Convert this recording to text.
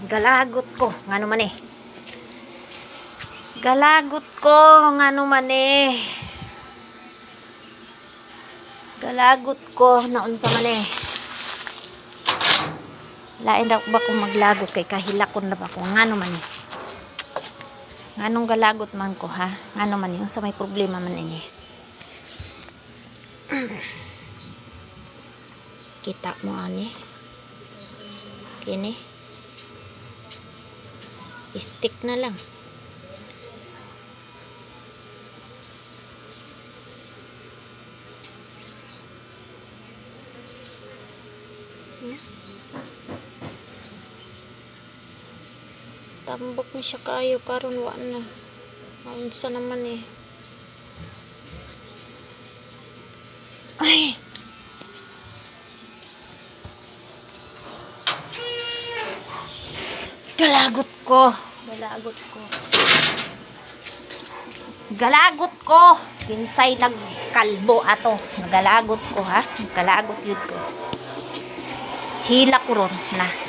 Galagot ko ngano man eh. Galagot ko ngano man eh. Galagot ko naunsa man eh. Lain daw ba kung maglagot kay kahilakon na ba ko ngano man eh. Nganong galagot man ko ha? Ngano man yung sa may problema man ini. Kita mo ani. Kini. Stick na lang. Tambok ni siya kayo karon wa na. Maunsa naman eh. Ay. Galagot ko. Galagot ko. Galagot ko. Kinsay nagkalbo ato. Galagot ko ha. Galagot yun ko. Hila ko ron na.